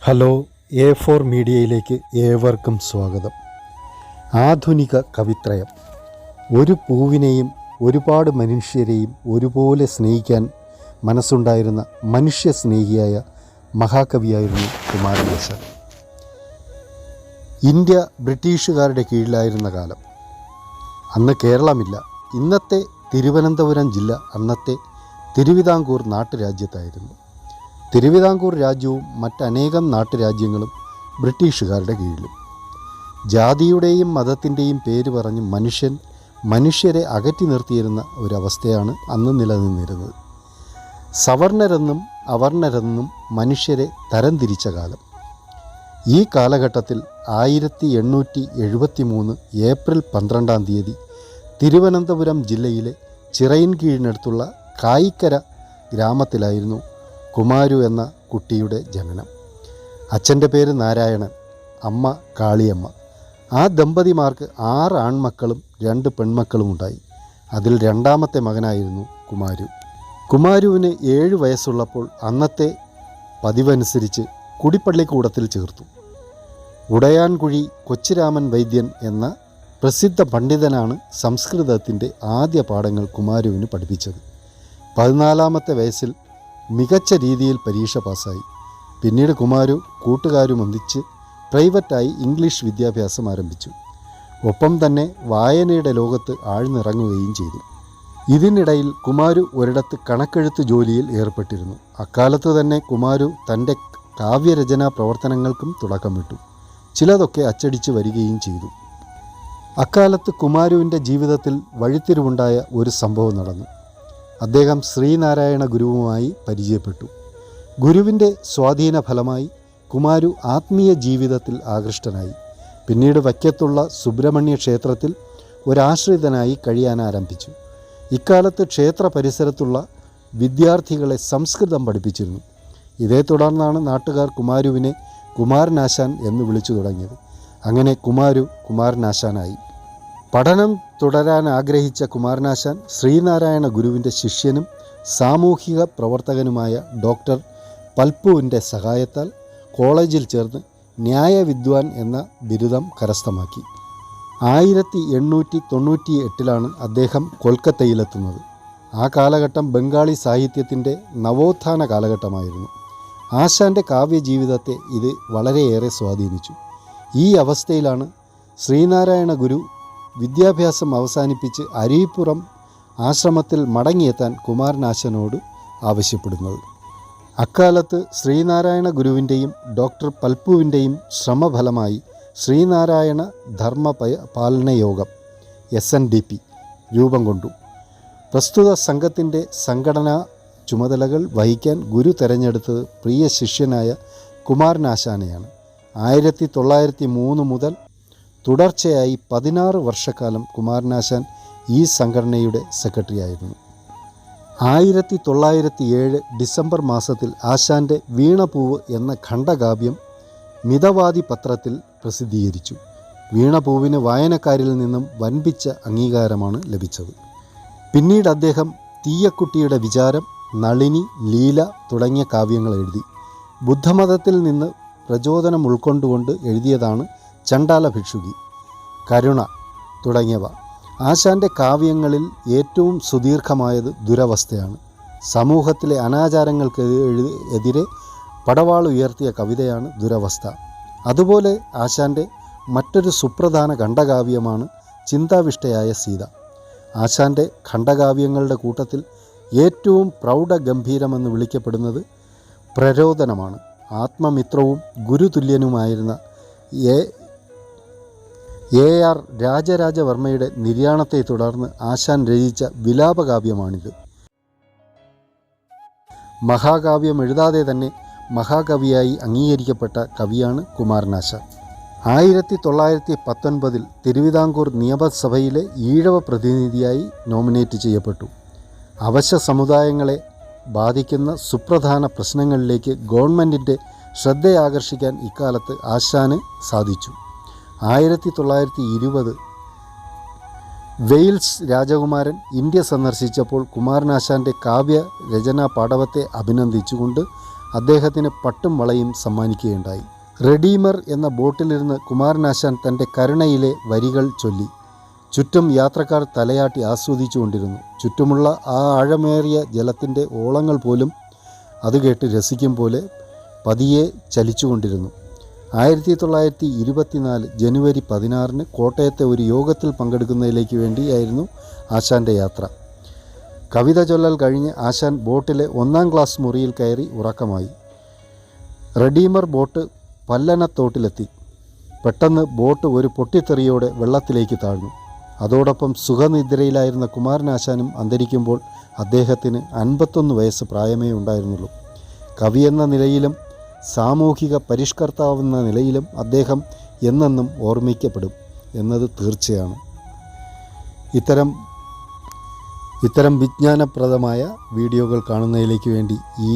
Hello, A4 മീഡിയയിലേക്ക് ഏവർക്കും സ്വാഗതം. ആധുനിക കവിത്രയം. ഒരു പൂവിനെയും ഒരുപാട് മനുഷ്യരെയും ഒരുപോലെ സ്നേഹിക്കാൻ മനസ്സുണ്ടായിരുന്ന മനുഷ്യസ്നേഹിയായ മഹാകവിയായിരുന്നു കുമാരനാശാൻ. ഇന്ത്യ ബ്രിട്ടീഷുകാരുടെ കീഴിലായിരുന്ന കാലം. അന്ന് കേരളമില്ല. ഇന്നത്തെ തിരുവനന്തപുരം ജില്ല അന്നത്തെ തിരുവിതാംകൂർ നാട്ടുരാജ്യത്തായിരുന്നു. തിരുവിതാംകൂർ രാജ്യവും മറ്റനേകം നാട്ടുരാജ്യങ്ങളും ബ്രിട്ടീഷുകാരുടെ കീഴിലും. ജാതിയുടെയും മതത്തിൻ്റെയും പേര് പറഞ്ഞ് മനുഷ്യരെ അകറ്റി നിർത്തിയിരുന്ന ഒരവസ്ഥയാണ് അന്ന് നിലനിന്നിരുന്നത്. സവർണരെന്നും അവർണരെന്നും മനുഷ്യരെ തരംതിരിച്ച കാലം. ഈ കാലഘട്ടത്തിൽ 1873 ഏപ്രിൽ 12 തിരുവനന്തപുരം ജില്ലയിലെ ചിറയിൻകീഴിനടുത്തുള്ള കായിക്കര ഗ്രാമത്തിലായിരുന്നു കുമാരു എന്ന കുട്ടിയുടെ ജനനം. അച്ഛൻ്റെ പേര് നാരായണൻ, അമ്മ കാളിയമ്മ. ആ ദമ്പതിമാർക്ക് 6 ആൺമക്കളും 2 പെൺമക്കളും ഉണ്ടായി. അതിൽ രണ്ടാമത്തെ മകനായിരുന്നു കുമാരു. കുമാരുവിന് 7 വയസ്സുള്ളപ്പോൾ അന്നത്തെ പതിവനുസരിച്ച് കുടിപ്പള്ളിക്കൂടത്തിൽ ചേർത്തു. ഉടയാൻകുഴി കൊച്ചുരാമൻ വൈദ്യൻ എന്ന പ്രസിദ്ധ പണ്ഡിതനാണ് സംസ്കൃതത്തിൻ്റെ ആദ്യ പാഠങ്ങൾ കുമാരുവിന് പഠിപ്പിച്ചത്. 14-ാമത്തെ വയസ്സിൽ മികച്ച രീതിയിൽ പരീക്ഷ പാസ്സായി. പിന്നീട് കുമാരു കൂട്ടുകാരുമൊന്നിച്ച് പ്രൈവറ്റായി ഇംഗ്ലീഷ് വിദ്യാഭ്യാസം ആരംഭിച്ചു. ഒപ്പം തന്നെ വായനയുടെ ലോകത്ത് ആഴ്ന്നിറങ്ങുകയും ചെയ്തു. ഇതിനിടയിൽ കുമാരു ഒരിടത്ത് കണക്കെഴുത്ത് ജോലിയിൽ ഏർപ്പെട്ടിരുന്നു. അക്കാലത്ത് തന്നെ കുമാരു തൻ്റെ കാവ്യരചനാ പ്രവർത്തനങ്ങൾക്കും തുടക്കമിട്ടു. ചിലതൊക്കെ അച്ചടിച്ച് വരികയും ചെയ്തു. അക്കാലത്ത് കുമാരുവിൻ്റെ ജീവിതത്തിൽ വഴിത്തിരിവുണ്ടായ ഒരു സംഭവം നടന്നു. അദ്ദേഹം ശ്രീനാരായണ ഗുരുവുമായി പരിചയപ്പെട്ടു. ഗുരുവിൻ്റെ സ്വാധീന ഫലമായി കുമാരു ആത്മീയ ജീവിതത്തിൽ ആകൃഷ്ടനായി. പിന്നീട് വയ്ക്കത്തുള്ള സുബ്രഹ്മണ്യ ക്ഷേത്രത്തിൽ ഒരാശ്രിതനായി കഴിയാൻ ആരംഭിച്ചു. ഇക്കാലത്ത് ക്ഷേത്ര പരിസരത്തുള്ള വിദ്യാർത്ഥികളെ സംസ്കൃതം പഠിപ്പിച്ചിരുന്നു. ഇതേ തുടർന്നാണ് നാട്ടുകാർ കുമാരുവിനെ കുമാരനാശാൻ എന്ന് വിളിച്ചു തുടങ്ങിയത്. അങ്ങനെ കുമാരു കുമാരനാശാനായി. പഠനം തുടരാൻ ആഗ്രഹിച്ച കുമാരനാശാൻ ശ്രീനാരായണ ഗുരുവിൻ്റെ ശിഷ്യനും സാമൂഹിക പ്രവർത്തകനുമായ ഡോക്ടർ പൽപ്പുവിൻ്റെ സഹായത്താൽ കോളേജിൽ ചേർന്ന് ന്യായവിദ്വാൻ എന്ന ബിരുദം കരസ്ഥമാക്കി. 1898 അദ്ദേഹം കൊൽക്കത്തയിലെത്തുന്നത്. ആ കാലഘട്ടം ബംഗാളി സാഹിത്യത്തിൻ്റെ നവോത്ഥാന കാലഘട്ടമായിരുന്നു. ആശാൻ്റെ കാവ്യജീവിതത്തെ ഇത് വളരെയേറെ സ്വാധീനിച്ചു. ഈ അവസ്ഥയിലാണ് ശ്രീനാരായണ ഗുരു വിദ്യാഭ്യാസം അവസാനിപ്പിച്ച് അരീപ്പുറം ആശ്രമത്തിൽ മടങ്ങിയെത്താൻ കുമാരനാശാനോട് ആവശ്യപ്പെടുന്നത്. അക്കാലത്ത് ശ്രീനാരായണ ഗുരുവിൻ്റെയും ഡോക്ടർ പൽപ്പുവിൻ്റെയും ശ്രമഫലമായി ശ്രീനാരായണ ധർമ്മ പാലനയോഗം SNDP രൂപം കൊണ്ടു. പ്രസ്തുത സംഘത്തിൻ്റെ സംഘടനാ ചുമതലകൾ വഹിക്കാൻ ഗുരു തെരഞ്ഞെടുത്തത് പ്രിയ ശിഷ്യനായ കുമാരനാശാനെയാണ്. 1903 മുതൽ തുടർച്ചയായി 16 വർഷക്കാലം കുമാരനാശാൻ ഈ സംഘടനയുടെ സെക്രട്ടറിയായിരുന്നു. 1907 ഡിസംബർ മാസത്തിൽ ആശാൻ്റെ വീണപൂവ് എന്ന ഖണ്ഡകാവ്യം മിതവാദി പത്രത്തിൽ പ്രസിദ്ധീകരിച്ചു. വീണപൂവിന് വായനക്കാരിൽ നിന്നും വൻപിച്ച അംഗീകാരമാണ് ലഭിച്ചത്. പിന്നീട് അദ്ദേഹം തീയക്കുട്ടിയുടെ വിചാരം, നളിനി, ലീല തുടങ്ങിയ കാവ്യങ്ങൾ എഴുതി. ബുദ്ധമതത്തിൽ നിന്ന് പ്രചോദനം ഉൾക്കൊണ്ടുകൊണ്ട് എഴുതിയതാണ് ചണ്ഡാല ഭിക്ഷുകി, കരുണ തുടങ്ങിയവ. ആശാൻ്റെ കാവ്യങ്ങളിൽ ഏറ്റവും സുദീർഘമായത് ദുരവസ്ഥയാണ്. സമൂഹത്തിലെ അനാചാരങ്ങൾക്കെതിരെ പടവാളുയർത്തിയ കവിതയാണ് ദുരവസ്ഥ. അതുപോലെ ആശാൻ്റെ മറ്റൊരു സുപ്രധാന ഖണ്ഡകാവ്യമാണ് ചിന്താവിഷ്ടയായ സീത. ആശാൻ്റെ ഖണ്ഡകാവ്യങ്ങളുടെ കൂട്ടത്തിൽ ഏറ്റവും പ്രൗഢഗംഭീരമെന്ന് വിളിക്കപ്പെടുന്നത് പ്രരോദനമാണ്. ആത്മമിത്രവും ഗുരുതുല്യനുമായിരുന്ന AR രാജരാജവർമ്മയുടെ നിര്യാണത്തെ തുടർന്ന് ആശാൻ രചിച്ച വിലാപകാവ്യമാണിത്. മഹാകാവ്യം എഴുതാതെ തന്നെ മഹാകവിയായി അംഗീകരിക്കപ്പെട്ട കവിയാണ് കുമാരനാശാൻ. 1919 തിരുവിതാംകൂർ നിയമസഭയിലെ ഈഴവ പ്രതിനിധിയായി നോമിനേറ്റ് ചെയ്യപ്പെട്ടു. അവശ്യ സമുദായങ്ങളെ ബാധിക്കുന്ന സുപ്രധാന പ്രശ്നങ്ങളിലേക്ക് ഗവൺമെൻറ്റിൻ്റെ ശ്രദ്ധയാകർഷിക്കാൻ ഇക്കാലത്ത് ആശാന് സാധിച്ചു. 1920 വെയിൽസ് രാജകുമാരൻ ഇന്ത്യ സന്ദർശിച്ചപ്പോൾ കുമാരനാശാൻ്റെ കാവ്യ രചനാ പാടവത്തെ അഭിനന്ദിച്ചുകൊണ്ട് അദ്ദേഹത്തിന് പട്ടും വളയും സമ്മാനിക്കുകയുണ്ടായി. റെഡീമർ എന്ന ബോട്ടിലിരുന്ന് കുമാരനാശാൻ തൻ്റെ കരുണയിലെ വരികൾ ചൊല്ലി. ചുറ്റും യാത്രക്കാർ തലയാട്ടി ആസ്വദിച്ചു കൊണ്ടിരുന്നു. ചുറ്റുമുള്ള ആ ആഴമേറിയ ജലത്തിൻ്റെ ഓളങ്ങൾ പോലും അത് കേട്ട് രസിക്കും പോലെ പതിയെ ചലിച്ചുകൊണ്ടിരുന്നു. 1924 ജനുവരി 16 കോട്ടയത്തെ ഒരു യോഗത്തിൽ പങ്കെടുക്കുന്നതിലേക്ക് വേണ്ടിയായിരുന്നു ആശാൻ്റെ യാത്ര. കവിത ചൊല്ലൽ കഴിഞ്ഞ് ആശാൻ ബോട്ടിലെ 1-ാം ക്ലാസ് മുറിയിൽ കയറി ഉറക്കമായി. Redeemer boat പല്ലനത്തോട്ടിലെത്തി. പെട്ടെന്ന് ബോട്ട് ഒരു പൊട്ടിത്തെറിയോടെ വെള്ളത്തിലേക്ക് താഴ്ന്നു. അതോടൊപ്പം സുഖനിദ്രയിലായിരുന്ന കുമാരനാശാനും അന്തരിക്കുമ്പോൾ അദ്ദേഹത്തിന് 51 വയസ്സ് പ്രായമേ ഉണ്ടായിരുന്നുള്ളൂ. കവിയെന്ന നിലയിലും സാമൂഹിക പരിഷ്കർത്താവെന്ന നിലയിലും അദ്ദേഹം എന്നെന്നും ഓർമ്മിക്കപ്പെടും എന്നത് തീർച്ചയാണ്. ഇത്തരം വിജ്ഞാനപ്രദമായ വീഡിയോകൾ കാണുന്നതിലേക്ക് വേണ്ടി ഈ